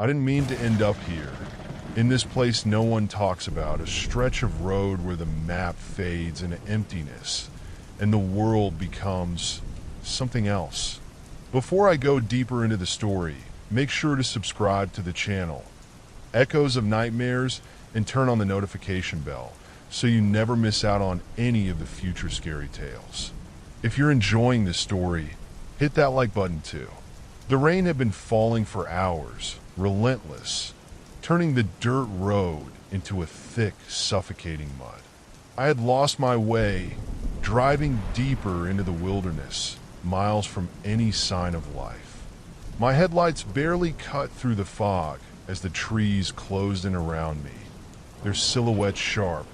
I didn't mean to end up here. In this place no one talks about, a stretch of road where the map fades into emptiness and the world becomes something else. Before I go deeper into the story, make sure to subscribe to the channel, Echoes of Nightmares, and turn on the notification bell so you never miss out on any of the future scary tales. If you're enjoying this story, hit that like button too. The rain had been falling for hours, relentless, turning the dirt road into a thick, suffocating mud. I had lost my way, driving deeper into the wilderness, miles from any sign of life. My headlights barely cut through the fog as the trees closed in around me, their silhouettes sharp,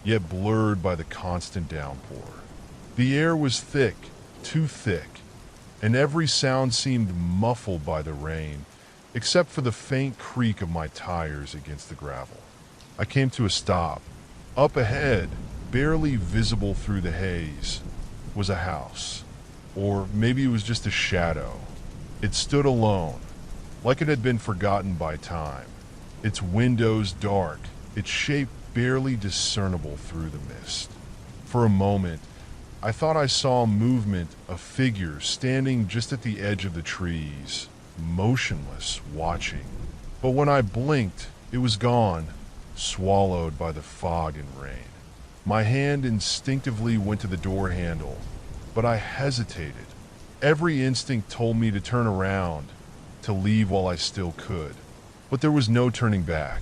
yet blurred by the constant downpour. The air was thick, too thick, and every sound seemed muffled by the rain, except for the faint creak of my tires against the gravel. I came to a stop. Up ahead, barely visible through the haze, was a house. Or maybe it was just a shadow. It stood alone, like it had been forgotten by time, its windows dark, its shape barely discernible through the mist. For a moment, I thought I saw movement, a figure standing just at the edge of the trees, motionless, watching. But when I blinked, it was gone, swallowed by the fog and rain. My hand instinctively went to the door handle, but I hesitated. Every instinct told me to turn around, to leave while I still could. But there was no turning back.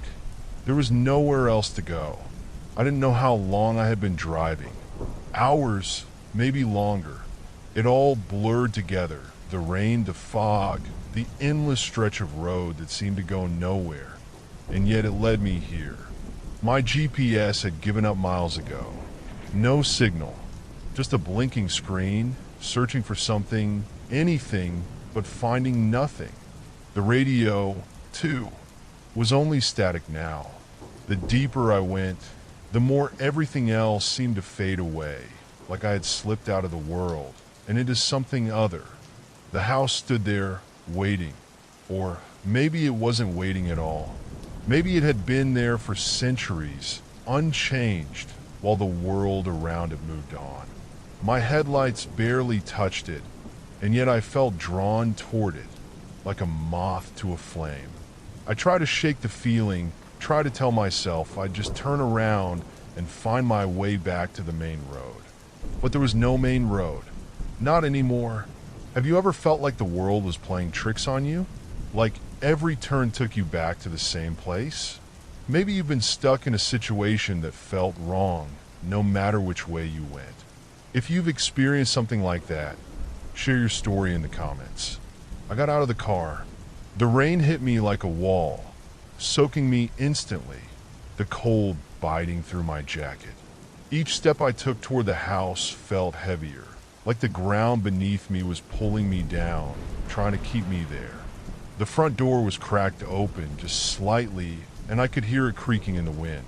There was nowhere else to go. I didn't know how long I had been driving. Hours, maybe longer. It all blurred together. The rain, the fog, the endless stretch of road that seemed to go nowhere. And yet it led me here. My GPS had given up miles ago. No signal. Just a blinking screen, searching for something, anything, but finding nothing. The radio, too, was only static now. The deeper I went, the more everything else seemed to fade away, like I had slipped out of the world and into something other. The house stood there, waiting. Or maybe it wasn't waiting at all. Maybe it had been there for centuries, unchanged, while the world around it moved on. My headlights barely touched it, and yet I felt drawn toward it, like a moth to a flame. I tried to shake the feeling, try to tell myself I'd just turn around and find my way back to the main road. But there was no main road. Not anymore. Have you ever felt like the world was playing tricks on you? Like every turn took you back to the same place? Maybe you've been stuck in a situation that felt wrong, no matter which way you went. If you've experienced something like that, share your story in the comments. I got out of the car. The rain hit me like a wall, soaking me instantly, the cold biting through my jacket. Each step I took toward the house felt heavier, like the ground beneath me was pulling me down, trying to keep me there. The front door was cracked open just slightly, and I could hear it creaking in the wind.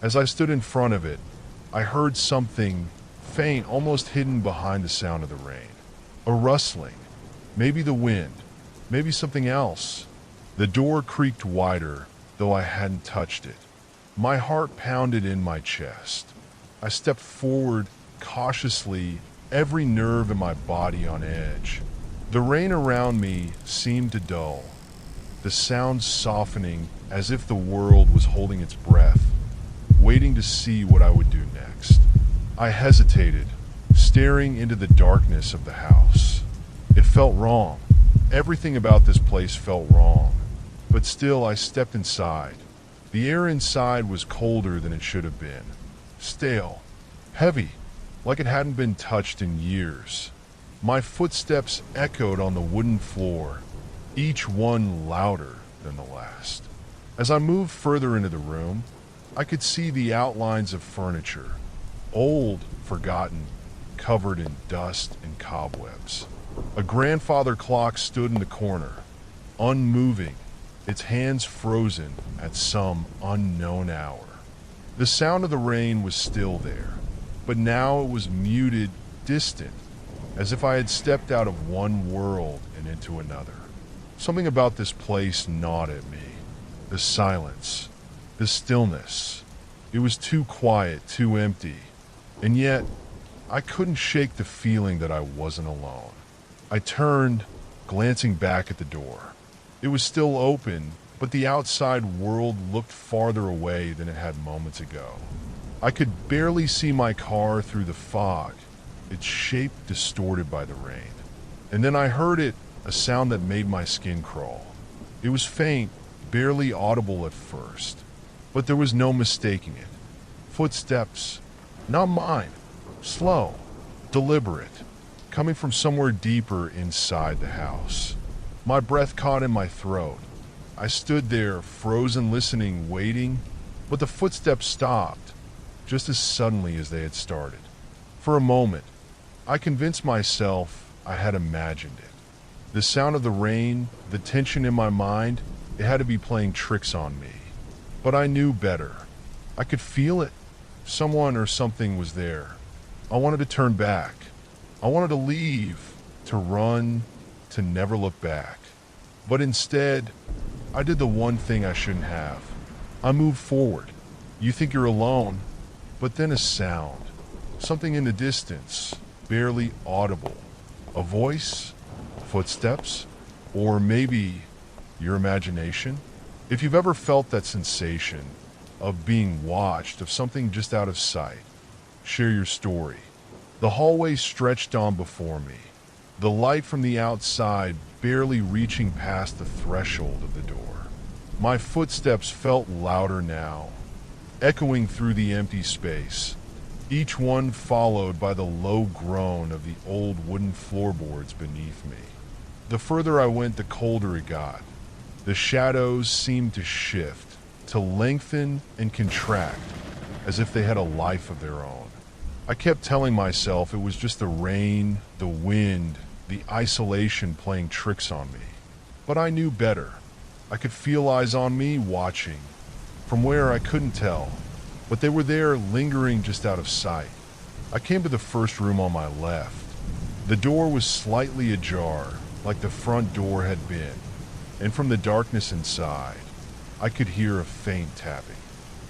As I stood in front of it, I heard something faint, almost hidden behind the sound of the rain. A rustling, maybe the wind, maybe something else. The door creaked wider, though I hadn't touched it. My heart pounded in my chest. I stepped forward cautiously, every nerve in my body on edge. The rain around me seemed to dull, the sound softening as if the world was holding its breath, waiting to see what I would do next. I hesitated, staring into the darkness of the house. It felt wrong. Everything about this place felt wrong. But still, I stepped inside. The air inside was colder than it should have been. Stale, heavy, like it hadn't been touched in years. My footsteps echoed on the wooden floor, each one louder than the last. As I moved further into the room, I could see the outlines of furniture, old, forgotten, covered in dust and cobwebs. A grandfather clock stood in the corner, unmoving, its hands frozen at some unknown hour. The sound of the rain was still there, but now it was muted, distant, as if I had stepped out of one world and into another. Something about this place gnawed at me. The silence, the stillness. It was too quiet, too empty. And yet, I couldn't shake the feeling that I wasn't alone. I turned, glancing back at the door. It was still open, but the outside world looked farther away than it had moments ago. I could barely see my car through the fog, its shape distorted by the rain. And then I heard it, a sound that made my skin crawl. It was faint, barely audible at first, but there was no mistaking it. Footsteps, not mine, slow, deliberate, coming from somewhere deeper inside the house. My breath caught in my throat. I stood there, frozen, listening, waiting, but the footsteps stopped, just as suddenly as they had started. For a moment, I convinced myself I had imagined it. The sound of the rain, the tension in my mind, it had to be playing tricks on me. But I knew better. I could feel it. Someone or something was there. I wanted to turn back. I wanted to leave, to run, to never look back. But instead, I did the one thing I shouldn't have. I moved forward. You think you're alone, but then a sound. Something in the distance, barely audible. A voice? Footsteps? Or maybe your imagination? If you've ever felt that sensation of being watched, of something just out of sight, share your story. The hallway stretched on before me, the light from the outside barely reaching past the threshold of the door. My footsteps felt louder now, echoing through the empty space, each one followed by the low groan of the old wooden floorboards beneath me. The further I went, the colder it got. The shadows seemed to shift, to lengthen and contract, as if they had a life of their own. I kept telling myself it was just the rain, the wind, the isolation playing tricks on me. But I knew better. I could feel eyes on me watching, from where I couldn't tell, but they were there lingering just out of sight. I came to the first room on my left. The door was slightly ajar, like the front door had been, and from the darkness inside, I could hear a faint tapping,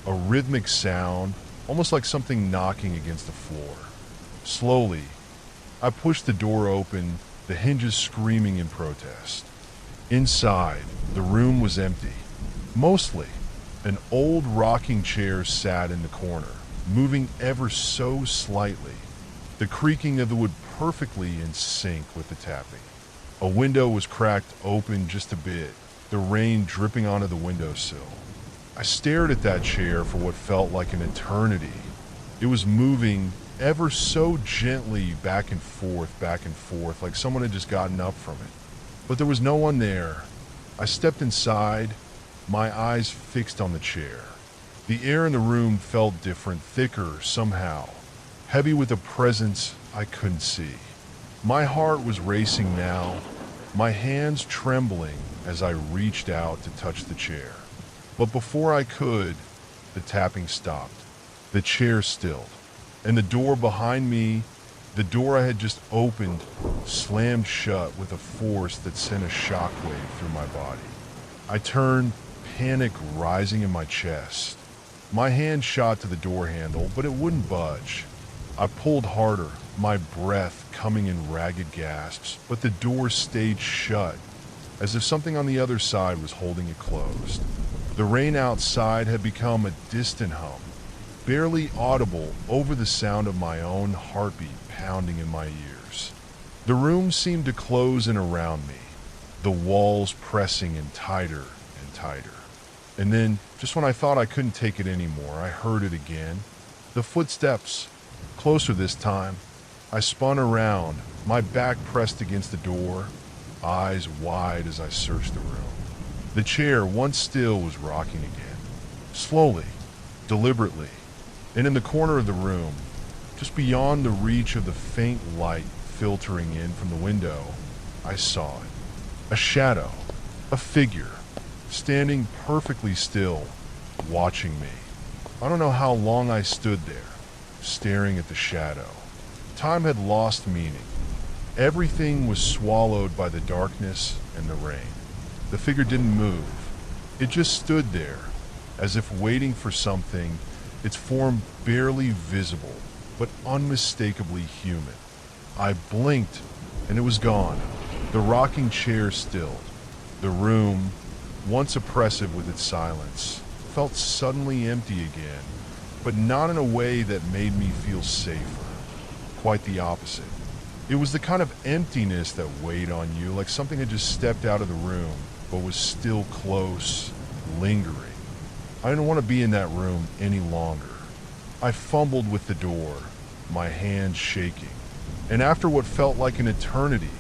a rhythmic sound, almost like something knocking against the floor. Slowly, I pushed the door open, the hinges screaming in protest. Inside, the room was empty. Mostly, an old rocking chair sat in the corner, moving ever so slightly, the creaking of the wood perfectly in sync with the tapping. A window was cracked open just a bit, the rain dripping onto the windowsill. I stared at that chair for what felt like an eternity. It was moving ever so gently back and forth, like someone had just gotten up from it. But there was no one there. I stepped inside, my eyes fixed on the chair. The air in the room felt different, thicker somehow, heavy with a presence I couldn't see. My heart was racing now, my hands trembling as I reached out to touch the chair. But before I could, the tapping stopped. The chair stilled, and the door behind me, the door I had just opened, slammed shut with a force that sent a shockwave through my body. I turned, panic rising in my chest. My hand shot to the door handle, but it wouldn't budge. I pulled harder, my breath coming in ragged gasps, but the door stayed shut, as if something on the other side was holding it closed. The rain outside had become a distant hum, barely audible over the sound of my own heartbeat pounding in my ears. The room seemed to close in around me, the walls pressing in tighter and tighter. And then, just when I thought I couldn't take it anymore, I heard it again. The footsteps, closer this time. I spun around, my back pressed against the door, eyes wide as I searched the room. The chair, once still, was rocking again, slowly, deliberately, and in the corner of the room, just beyond the reach of the faint light filtering in from the window, I saw it. A shadow, a figure, standing perfectly still, watching me. I don't know how long I stood there, staring at the shadow. Time had lost meaning. Everything was swallowed by the darkness and the rain. The figure didn't move. It just stood there, as if waiting for something, its form barely visible, but unmistakably human. I blinked, and it was gone. The rocking chair stilled. The room, once oppressive with its silence, felt suddenly empty again, but not in a way that made me feel safer. Quite the opposite. It was the kind of emptiness that weighed on you, like something had just stepped out of the room, but was still close, lingering. I didn't want to be in that room any longer. I fumbled with the door, my hands shaking, and after what felt like an eternity,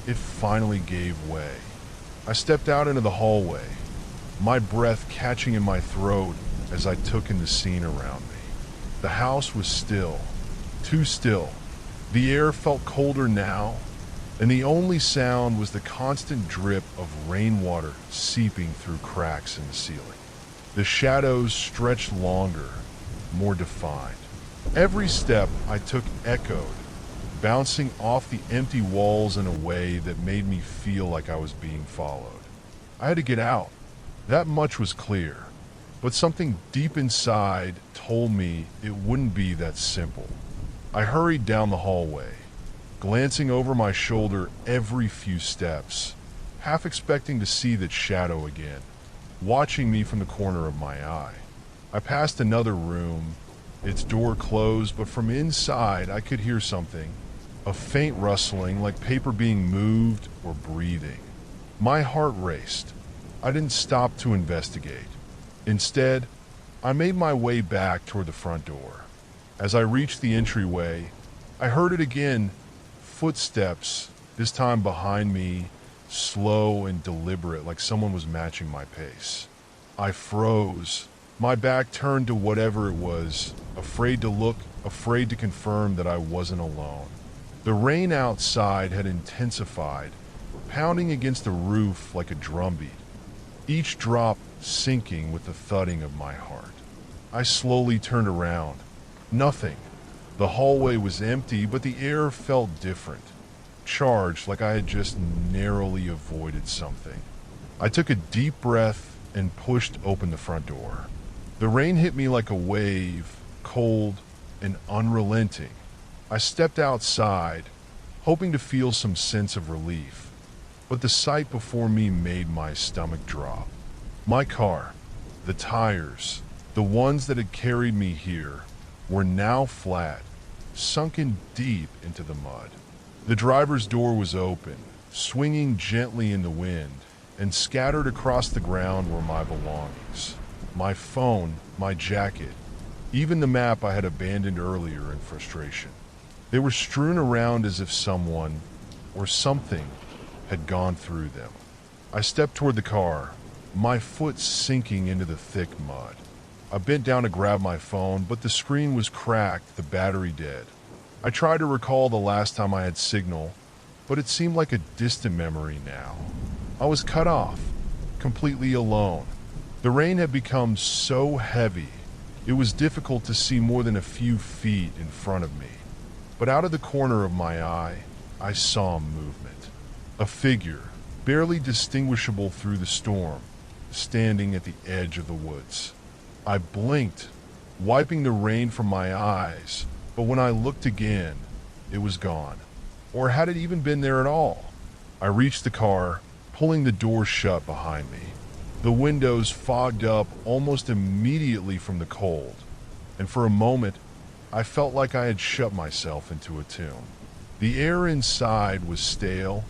it finally gave way. I stepped out into the hallway, my breath catching in my throat as I took in the scene around me. The house was still, too still. The air felt colder now, and the only sound was the constant drip of rainwater seeping through cracks in the ceiling. The shadows stretched longer, more defined. Every step I took echoed, bouncing off the empty walls in a way that made me feel like I was being followed. I had to get out. That much was clear, but something deep inside told me it wouldn't be that simple. I hurried down the hallway, glancing over my shoulder every few steps, half expecting to see that shadow again, watching me from the corner of my eye. I passed another room, its door closed, but from inside I could hear something, a faint rustling like paper being moved or breathing. My heart raced. I didn't stop to investigate. Instead, I made my way back toward the front door. As I reached the entryway, I heard it again, footsteps, this time behind me, slow and deliberate, like someone was matching my pace. I froze, my back turned to whatever it was, afraid to look, afraid to confirm that I wasn't alone. The rain outside had intensified, pounding against the roof like a drumbeat, each drop sinking with the thudding of my heart. I slowly turned around. Nothing. The hallway was empty, but the air felt different, charged like I had just narrowly avoided something. I took a deep breath and pushed open the front door. The rain hit me like a wave, cold and unrelenting. I stepped outside, hoping to feel some sense of relief, but the sight before me made my stomach drop. My car, the tires, the ones that had carried me here, were now flat, sunken deep into the mud. The driver's door was open, swinging gently in the wind, and scattered across the ground were my belongings. My phone, my jacket, even the map I had abandoned earlier in frustration. They were strewn around as if someone, or something, had gone through them. I stepped toward the car, my foot sinking into the thick mud. I bent down to grab my phone, but the screen was cracked, the battery dead. I tried to recall the last time I had signal, but it seemed like a distant memory now. I was cut off, completely alone. The rain had become so heavy, it was difficult to see more than a few feet in front of me. But out of the corner of my eye, I saw movement. A figure, barely distinguishable through the storm, standing at the edge of the woods. I blinked, wiping the rain from my eyes, but when I looked again, it was gone. Or had it even been there at all? I reached the car, pulling the door shut behind me. The windows fogged up almost immediately from the cold, and for a moment, I felt like I had shut myself into a tomb. The air inside was stale,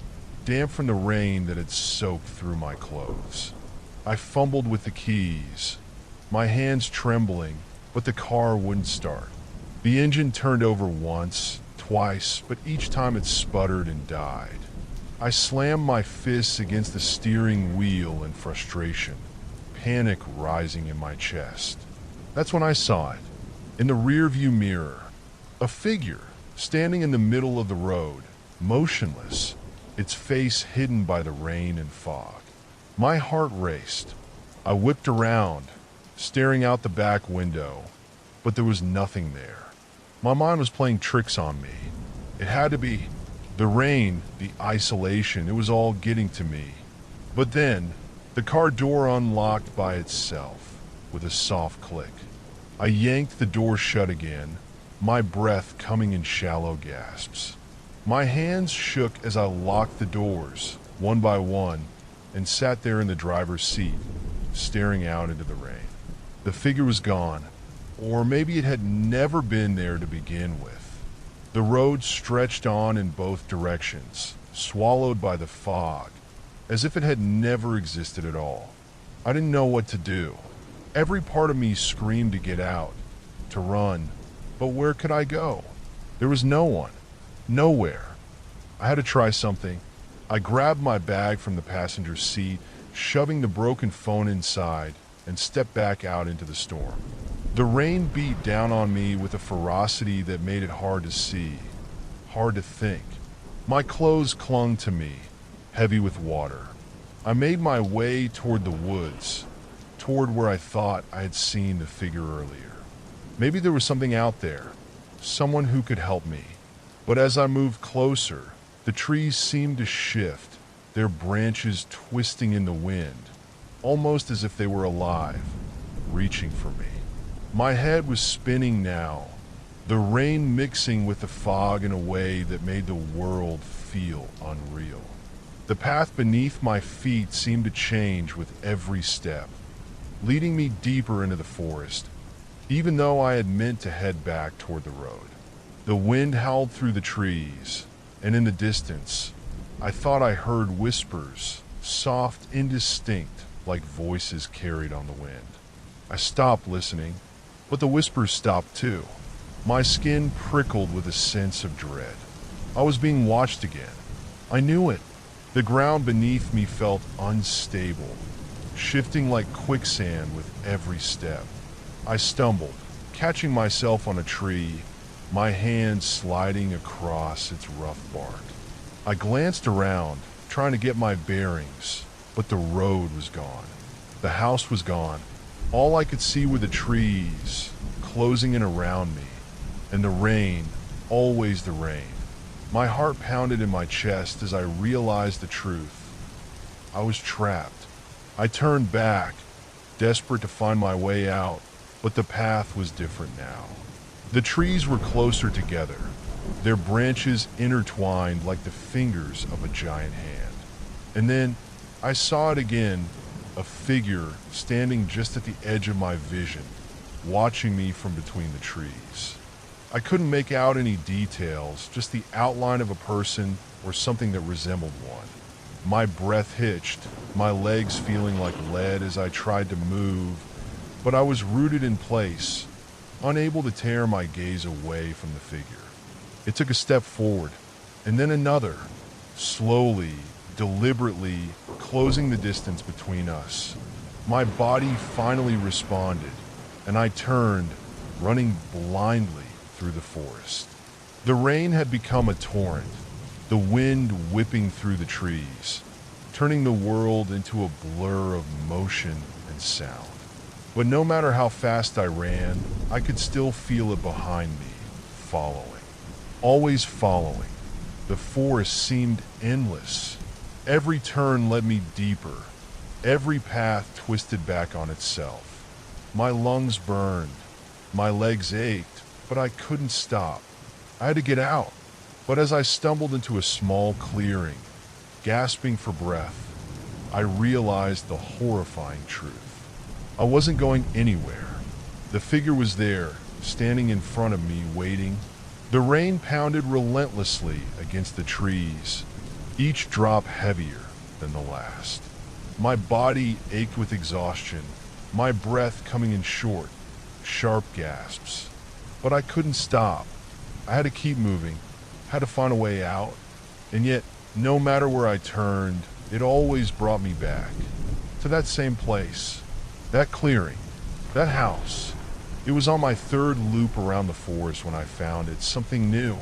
damp from the rain that had soaked through my clothes. I fumbled with the keys, my hands trembling, but the car wouldn't start. The engine turned over once, twice, but each time it sputtered and died. I slammed my fists against the steering wheel in frustration, panic rising in my chest. That's when I saw it, in the rearview mirror. A figure, standing in the middle of the road, motionless, its face hidden by the rain and fog. My heart raced. I whipped around, staring out the back window, but there was nothing there. My mind was playing tricks on me. It had to be the rain, the isolation, it was all getting to me. But then, The car door unlocked by itself with a soft click. I yanked the door shut again, my breath coming in shallow gasps. My hands shook as I locked the doors, one by one, and sat there in the driver's seat, staring out into the rain. The figure was gone, or maybe it had never been there to begin with. The road stretched on in both directions, swallowed by the fog, as if it had never existed at all. I didn't know what to do. Every part of me screamed to get out, to run, but where could I go? There was no one, nowhere. I had to try something. I grabbed my bag from the passenger seat, shoving the broken phone inside, and stepped back out into the storm. The rain beat down on me with a ferocity that made it hard to see, hard to think. My clothes clung to me, heavy with water. I made my way toward the woods, toward where I thought I had seen the figure earlier. Maybe there was something out there, someone who could help me. But as I moved closer, the trees seemed to shift, their branches twisting in the wind, almost as if they were alive, reaching for me. My head was spinning now, the rain mixing with the fog in a way that made the world feel unreal. The path beneath my feet seemed to change with every step, leading me deeper into the forest, even though I had meant to head back toward the road. The wind howled through the trees, and in the distance, I thought I heard whispers, soft, indistinct, like voices carried on the wind. I stopped listening, but the whispers stopped too. My skin prickled with a sense of dread. I was being watched again. I knew it. The ground beneath me felt unstable, shifting like quicksand with every step. I stumbled, catching myself on a tree, my hand sliding across its rough bark. I glanced around, trying to get my bearings, but the road was gone. The house was gone. All I could see were the trees, closing in around me, and the rain, always the rain. My heart pounded in my chest as I realized the truth. I was trapped. I turned back, desperate to find my way out, but the path was different now. The trees were closer together, their branches intertwined like the fingers of a giant hand. And then I saw it again, a figure standing just at the edge of my vision, watching me from between the trees. I couldn't make out any details, just the outline of a person or something that resembled one. My breath hitched, my legs feeling like lead as I tried to move, but I was rooted in place, unable to tear my gaze away from the figure. It took a step forward, and then another, slowly, deliberately closing the distance between us. My body finally responded, and I turned, running blindly through the forest. The rain had become a torrent, the wind whipping through the trees, turning the world into a blur of motion and sound. But no matter how fast I ran, I could still feel it behind me, following. Always following. The forest seemed endless. Every turn led me deeper. Every path twisted back on itself. My lungs burned. My legs ached, but I couldn't stop. I had to get out. But as I stumbled into a small clearing, gasping for breath, I realized the horrifying truth. I wasn't going anywhere. The figure was there, standing in front of me, waiting. The rain pounded relentlessly against the trees, each drop heavier than the last. My body ached with exhaustion, my breath coming in short, sharp gasps. But I couldn't stop. I had to keep moving, had to find a way out. And yet, no matter where I turned, it always brought me back to that same place, that clearing, that house. It was on my third loop around the forest when I found it, something new,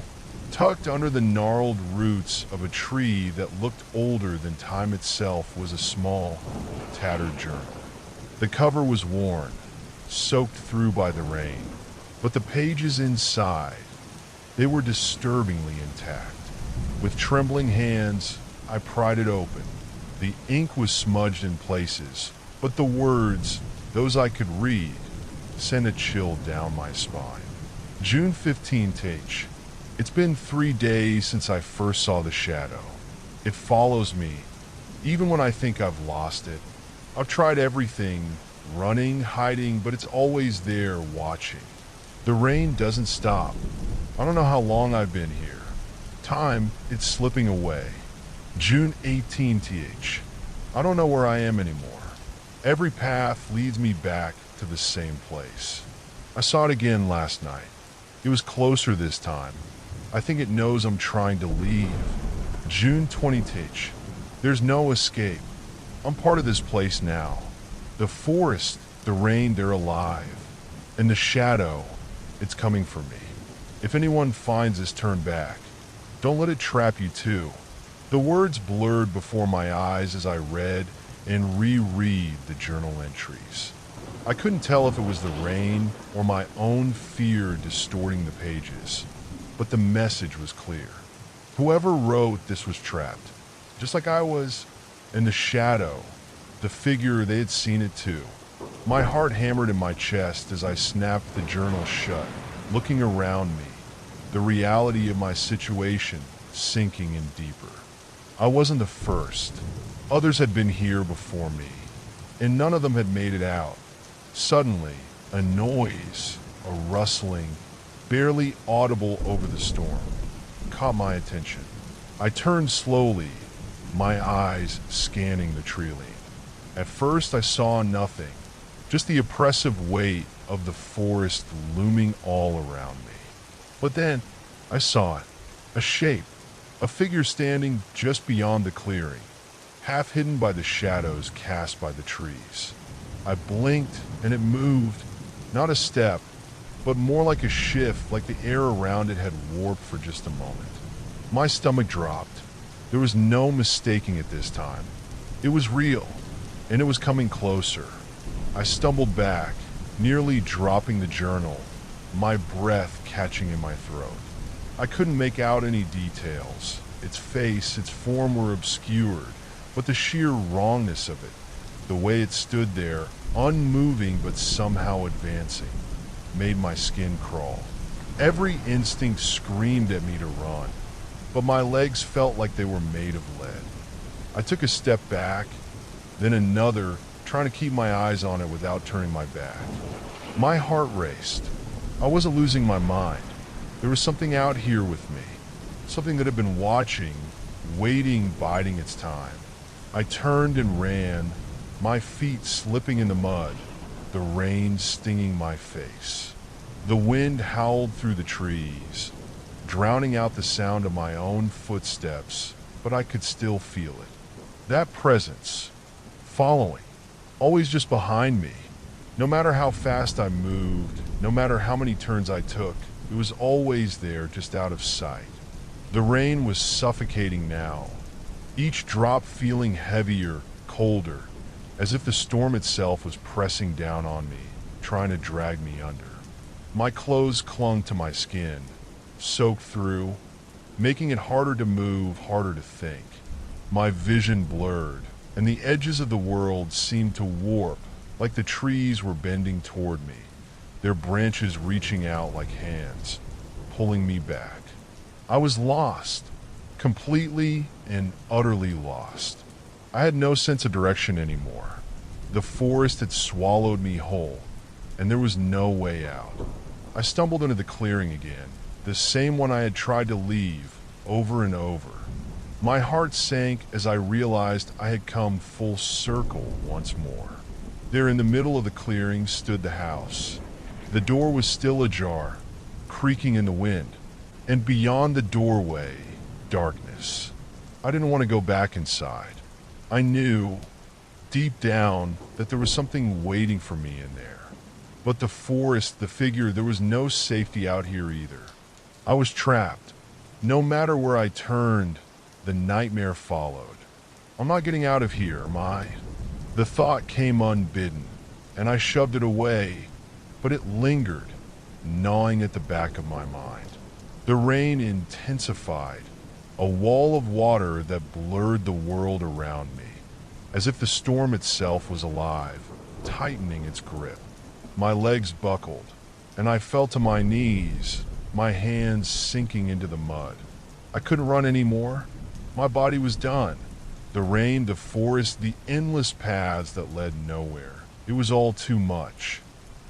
tucked under the gnarled roots of a tree that looked older than time itself was a small, tattered journal. The cover was worn, soaked through by the rain, but the pages inside, they were disturbingly intact. With trembling hands, I pried it open, The ink was smudged in places, but the words, those I could read, sent a chill down my spine. June 15th. It's been 3 days since I first saw the shadow. It follows me, even when I think I've lost it. I've tried everything, running, hiding, but it's always there watching. The rain doesn't stop. I don't know how long I've been here. Time, it's slipping away. June 18th. I don't know where I am anymore. Every path leads me back to the same place. I saw it again last night. It was closer this time. I think it knows I'm trying to leave. June 20th. There's no escape. I'm part of this place now. The forest, the rain, they're alive. And the shadow, it's coming for me. If anyone finds this, turn back. Don't let it trap you too. The words blurred before my eyes as I read and reread the journal entries. I couldn't tell if it was the rain or my own fear distorting the pages, but the message was clear. Whoever wrote this was trapped, just like I was, and the shadow, the figure, they had seen it too. My heart hammered in my chest as I snapped the journal shut, looking around me, the reality of my situation sinking in deeper. I wasn't the first. Others had been here before me, and none of them had made it out. Suddenly, a noise, a rustling, barely audible over the storm, caught my attention. I turned slowly, my eyes scanning the tree-line. At first, I saw nothing, just the oppressive weight of the forest looming all around me. But then, I saw it, a shape, a figure standing just beyond the clearing, half hidden by the shadows cast by the trees. I blinked and it moved, not a step, but more like a shift, like the air around it had warped for just a moment. My stomach dropped. There was no mistaking it this time. It was real, and it was coming closer. I stumbled back, nearly dropping the journal, my breath catching in my throat. I couldn't make out any details. Its face, its form were obscured, but the sheer wrongness of it, the way it stood there, unmoving but somehow advancing, made my skin crawl. Every instinct screamed at me to run, but my legs felt like they were made of lead. I took a step back, then another, trying to keep my eyes on it without turning my back. My heart raced. I wasn't losing my mind. There was something out here with me, something that had been watching, waiting, biding its time. I turned and ran, my feet slipping in the mud, the rain stinging my face. The wind howled through the trees, drowning out the sound of my own footsteps, but I could still feel it. That presence, following, always just behind me. No matter how fast I moved, no matter how many turns I took, it was always there, just out of sight. The rain was suffocating now, each drop feeling heavier, colder, as if the storm itself was pressing down on me, trying to drag me under. My clothes clung to my skin, soaked through, making it harder to move, harder to think. My vision blurred, and the edges of the world seemed to warp, like the trees were bending toward me, their branches reaching out like hands, pulling me back. I was lost, completely and utterly lost. I had no sense of direction anymore. The forest had swallowed me whole, and there was no way out. I stumbled into the clearing again, the same one I had tried to leave over and over. My heart sank as I realized I had come full circle once more. There in the middle of the clearing stood the house. The door was still ajar, creaking in the wind, and beyond the doorway, darkness. I didn't want to go back inside. I knew, deep down, that there was something waiting for me in there. But the forest, the figure, there was no safety out here either. I was trapped. No matter where I turned, the nightmare followed. I'm not getting out of here, am I? The thought came unbidden, and I shoved it away, but it lingered, gnawing at the back of my mind. The rain intensified, a wall of water that blurred the world around me. as if the storm itself was alive, tightening its grip. My legs buckled, and I fell to my knees, my hands sinking into the mud. I couldn't run anymore. My body was done. The rain, the forest, the endless paths that led nowhere. It was all too much.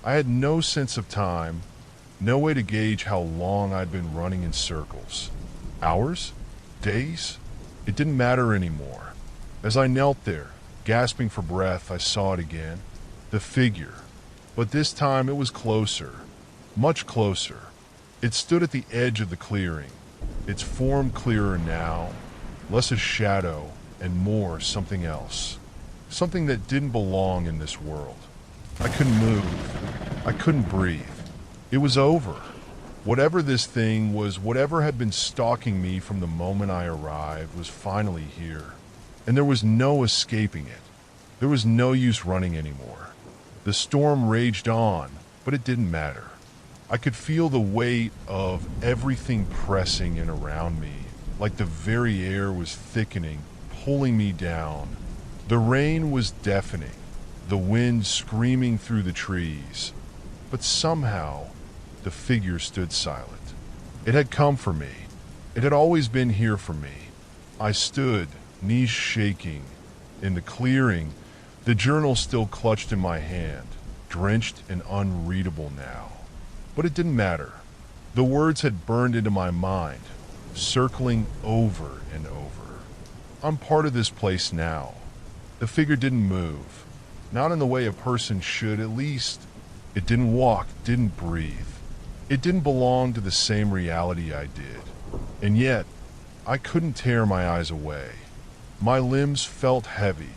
I had no sense of time, no way to gauge how long I'd been running in circles. Hours? Days? It didn't matter anymore. As I knelt there, gasping for breath, I saw it again. The figure. But this time it was closer. Much closer. It stood at the edge of the clearing, its form clearer now, less a shadow and more something else. Something that didn't belong in this world. I couldn't move. I couldn't breathe. It was over. Whatever this thing was, whatever had been stalking me from the moment I arrived, was finally here. And there was no escaping it. There was no use running anymore. The storm raged on, but it didn't matter. I could feel the weight of everything pressing in around me, like the very air was thickening, pulling me down. The rain was deafening, the wind screaming through the trees, but somehow the figure stood silent. It had come for me. It had always been here for me. I stood, knees shaking, in the clearing, the journal still clutched in my hand, drenched and unreadable now. But it didn't matter. The words had burned into my mind, circling over and over. I'm part of this place now. The figure didn't move, not in the way a person should, at least. It didn't walk, didn't breathe. It didn't belong to the same reality I did. And yet, I couldn't tear my eyes away. My limbs felt heavy,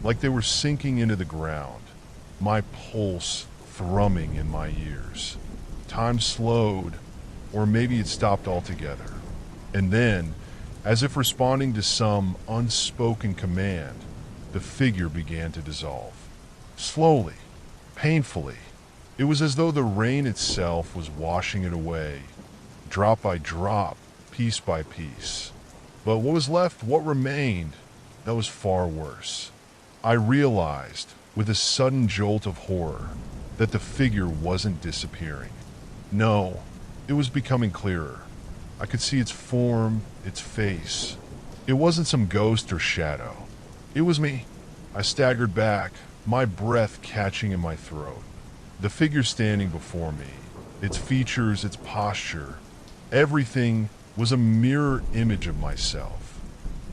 like they were sinking into the ground, my pulse thrumming in my ears. Time slowed, or maybe it stopped altogether. And then, as if responding to some unspoken command, the figure began to dissolve. Slowly, painfully. It was as though the rain itself was washing it away, drop by drop, piece by piece. But what was left, what remained, that was far worse. I realized, with a sudden jolt of horror, that the figure wasn't disappearing. No, it was becoming clearer. I could see its form, its face. It wasn't some ghost or shadow. It was me. I staggered back, my breath catching in my throat. The figure standing before me, its features, its posture, everything was a mirror image of myself,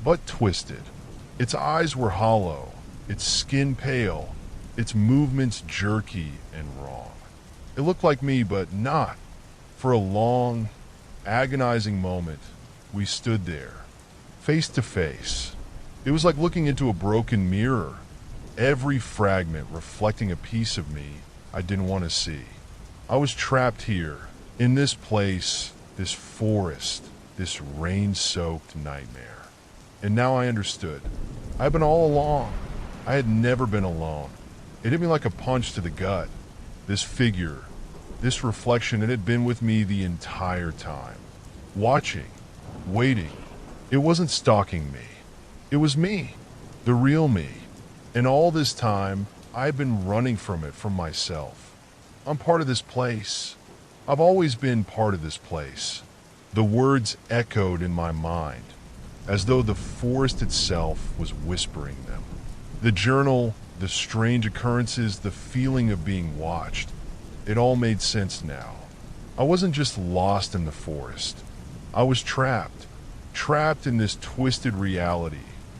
but twisted. Its eyes were hollow, its skin pale, its movements jerky and wrong. It looked like me, but not. For a long, agonizing moment, we stood there, face to face. It was like looking into a broken mirror, every fragment reflecting a piece of me I didn't want to see. I was trapped here, in this place, this forest, this rain-soaked nightmare. And now I understood. I'd been all along. I had never been alone. It hit me like a punch to the gut. This figure, this reflection, it had been with me the entire time. Watching, waiting. It wasn't stalking me. It was me, the real me. And all this time, I've been running from it, from myself. I'm part of this place. I've always been part of this place. The words echoed in my mind, as though the forest itself was whispering them. The journal, the strange occurrences, the feeling of being watched. It all made sense now. I wasn't just lost in the forest. I was trapped in this twisted reality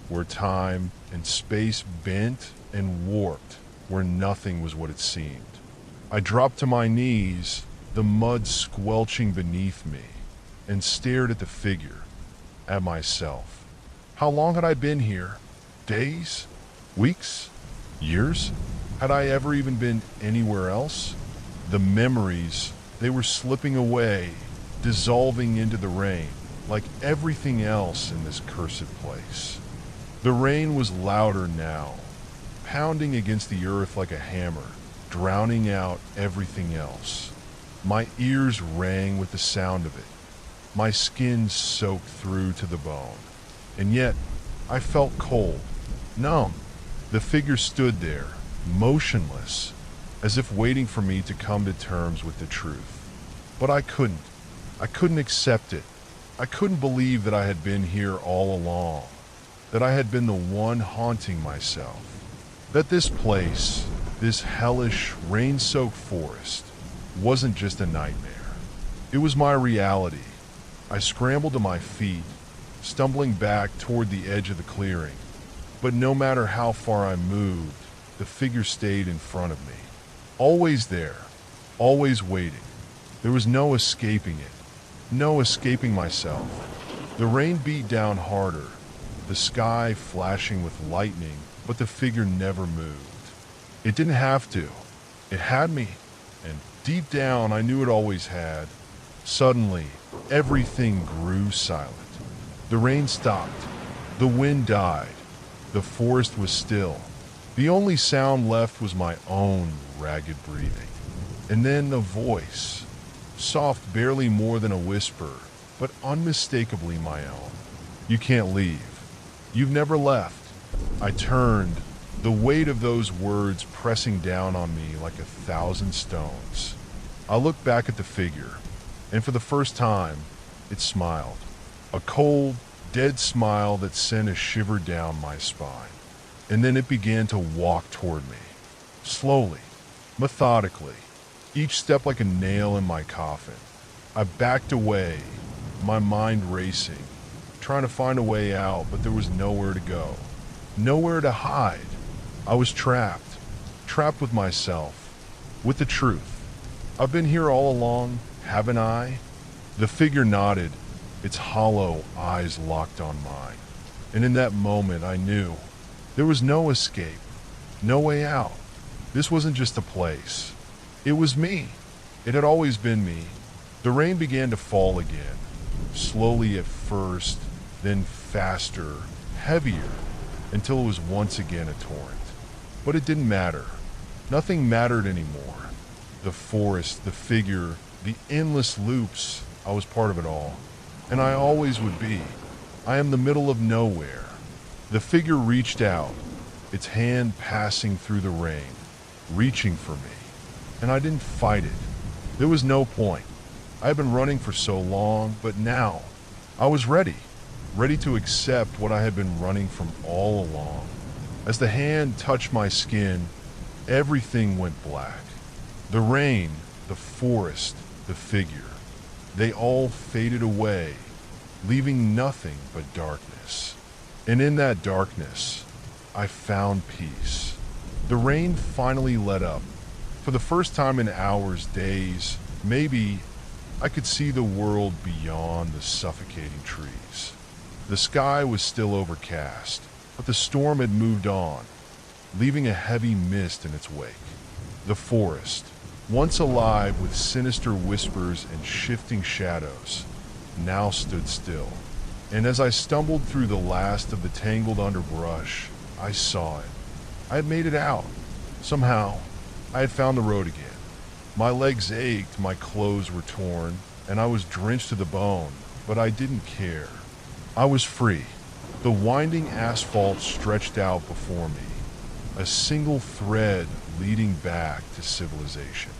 where time and space bent and warped, where nothing was what it seemed. I dropped to my knees, the mud squelching beneath me, and stared at the figure, at myself. How long had I been here? Days? Weeks? Years? Had I ever even been anywhere else? The memories, they were slipping away, dissolving into the rain, like everything else in this cursed place. The rain was louder now, pounding against the earth like a hammer, drowning out everything else. My ears rang with the sound of it. My skin soaked through to the bone. And yet, I felt cold, numb, The figure stood there, motionless, as if waiting for me to come to terms with the truth. But I couldn't. I couldn't accept it. I couldn't believe that I had been here all along, that I had been the one haunting myself, that this place, this hellish, rain-soaked forest, wasn't just a nightmare. It was my reality. I scrambled to my feet, stumbling back toward the edge of the clearing. But no matter how far I moved, the figure stayed in front of me. Always there, always waiting. There was no escaping it, no escaping myself. The rain beat down harder, the sky flashing with lightning, but the figure never moved. It didn't have to. It had me, and deep down I knew it always had. Suddenly, everything grew silent. The rain stopped. The wind died. The forest was still. The only sound left was my own ragged breathing. And then a voice, soft, barely more than a whisper, but unmistakably my own. "You can't leave. You've never left." I turned, the weight of those words pressing down on me like 1,000 stones. I looked back at the figure, and for the first time, it smiled. A cold, dead smile that sent a shiver down my spine. And then it began to walk toward me, slowly, methodically, each step like a nail in my coffin. I backed away, my mind racing, trying to find a way out, but there was nowhere to go, nowhere to hide. I was trapped with myself, with the truth. "I've been here all along, haven't I?" The figure nodded, its hollow eyes locked on mine. And in that moment I knew there was no escape, no way out. This wasn't just a place. It was me. It had always been me. The rain began to fall again, slowly at first, then faster, heavier, until it was once again a torrent. But it didn't matter. Nothing mattered anymore. The forest, the figure, the endless loops, I was part of it all. And I always would be. I am the middle of nowhere. The figure reached out, its hand passing through the rain, reaching for me. And I didn't fight it. There was no point. I had been running for so long, but now I was ready to accept what I had been running from all along. As the hand touched my skin, everything went black. The rain, the forest, the figure, they all faded away, leaving nothing but darkness. And in that darkness, I found peace. The rain finally let up. For the first time in hours, days, maybe, I could see the world beyond the suffocating trees. The sky was still overcast, but the storm had moved on, leaving a heavy mist in its wake. The forest, once alive with sinister whispers and shifting shadows, now stood still. And as I stumbled through the last of the tangled underbrush, I saw it. I had made it out. Somehow, I had found the road again. My legs ached, my clothes were torn, and I was drenched to the bone, but I didn't care. I was free. The winding asphalt stretched out before me, a single thread leading back to civilization.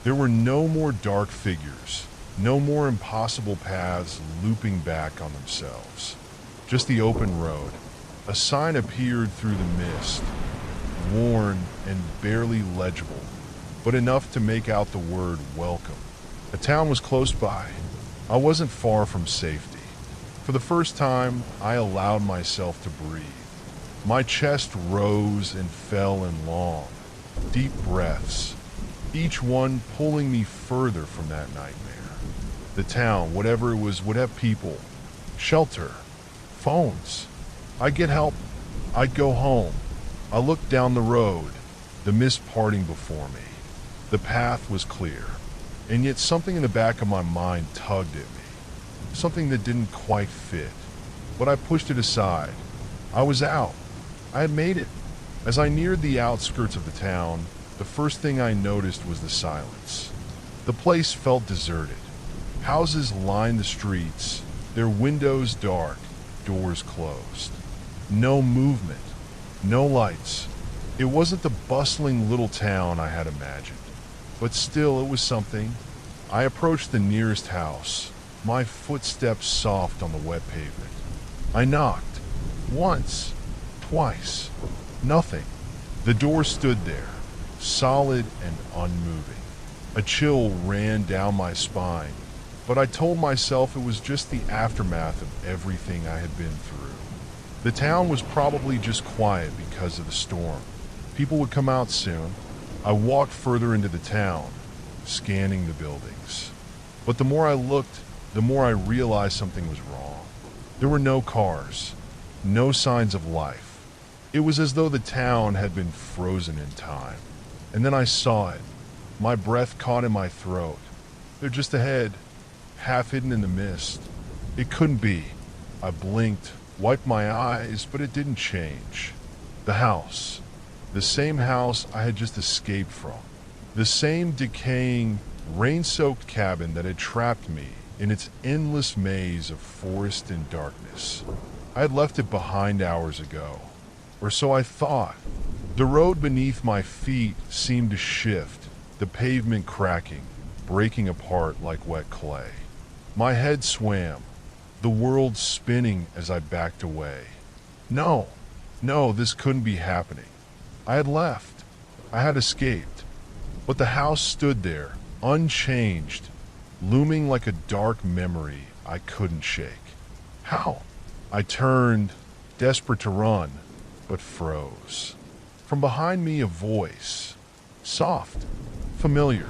There were no more dark figures, no more impossible paths looping back on themselves. Just the open road. A sign appeared through the mist, worn and barely legible, but enough to make out the word welcome. A town was close by. I wasn't far from safety. For the first time, I allowed myself to breathe. My chest rose and fell in long, deep breaths, each one pulling me further from that nightmare. The town, whatever it was, would have people, shelter, phones. I'd get help. I'd go home. I looked down the road, the mist parting before me. The path was clear, and yet something in the back of my mind tugged at me. Something that didn't quite fit, but I pushed it aside. I was out. I had made it. As I neared the outskirts of the town, the first thing I noticed was the silence. The place felt deserted. Houses lined the streets, their windows dark, doors closed. No movement, no lights, It wasn't the bustling little town I had imagined, but still it was something. I approached the nearest house, my footsteps soft on the wet pavement. I knocked. Once. Twice. Nothing. The door stood there, solid and unmoving. A chill ran down my spine, but I told myself it was just the aftermath of everything I had been through. The town was probably just quiet because of the storm. People would come out soon. I walked further into the town, scanning the buildings. But the more I looked, the more I realized something was wrong. There were no cars, no signs of life. It was as though the town had been frozen in time. And then I saw it. My breath caught in my throat. They're just ahead, half hidden in the mist. It couldn't be. I blinked, wiped my eyes, but it didn't change. The house. The same house I had just escaped from. The same decaying, rain-soaked cabin that had trapped me in its endless maze of forest and darkness. I had left it behind hours ago, or so I thought. The road beneath my feet seemed to shift, the pavement cracking, breaking apart like wet clay. My head swam, the world spinning as I backed away. No, this couldn't be happening. I had left. I had escaped. But the house stood there, unchanged, looming like a dark memory I couldn't shake. How? I turned, desperate to run, but froze. From behind me, a voice. Soft, familiar.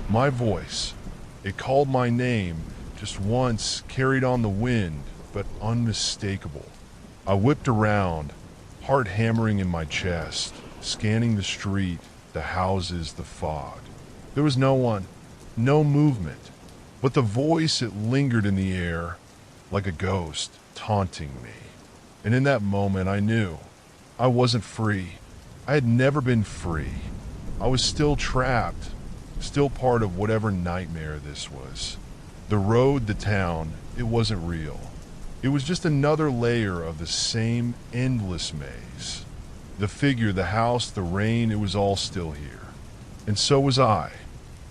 My voice. It called my name, just once, carried on the wind, but unmistakable. I whipped around, heart hammering in my chest, scanning the street, the houses, the fog. There was no one, no movement, but the voice, it lingered in the air like a ghost, taunting me. And in that moment, I knew I wasn't free. I had never been free. I was still trapped, still part of whatever nightmare this was. The road, the town, it wasn't real. It was just another layer of the same endless maze. The figure, the house, the rain, it was all still here. And so was I.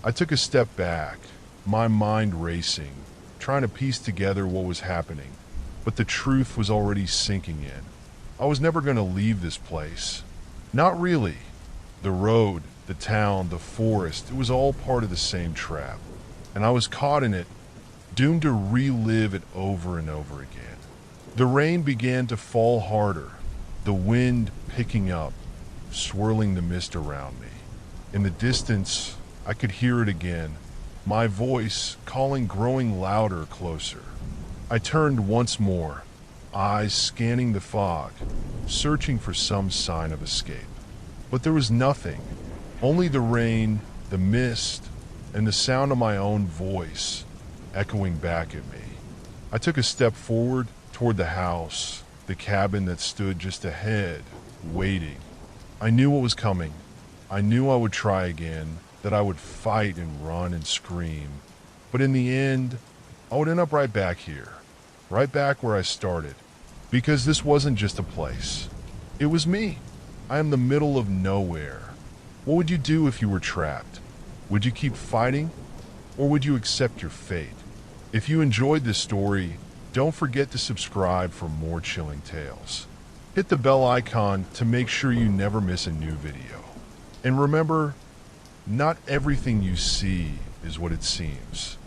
I took a step back, my mind racing, trying to piece together what was happening. But the truth was already sinking in. I was never going to leave this place. Not really. The road, the town, the forest, it was all part of the same trap. And I was caught in it, doomed to relive it over and over again. The rain began to fall harder, the wind picking up, swirling the mist around me. In the distance, I could hear it again, my voice calling, growing louder, closer. I turned once more, eyes scanning the fog, searching for some sign of escape. But there was nothing, only the rain, the mist, and the sound of my own voice echoing back at me. I took a step forward toward the house, the cabin that stood just ahead, waiting. I knew what was coming. I knew I would try again, that I would fight and run and scream. But in the end, I would end up right back here, right back where I started. Because this wasn't just a place. It was me. I am the middle of nowhere. What would you do if you were trapped? Would you keep fighting? Or would you accept your fate? If you enjoyed this story, don't forget to subscribe for more chilling tales. Hit the bell icon to make sure you never miss a new video. And remember, not everything you see is what it seems.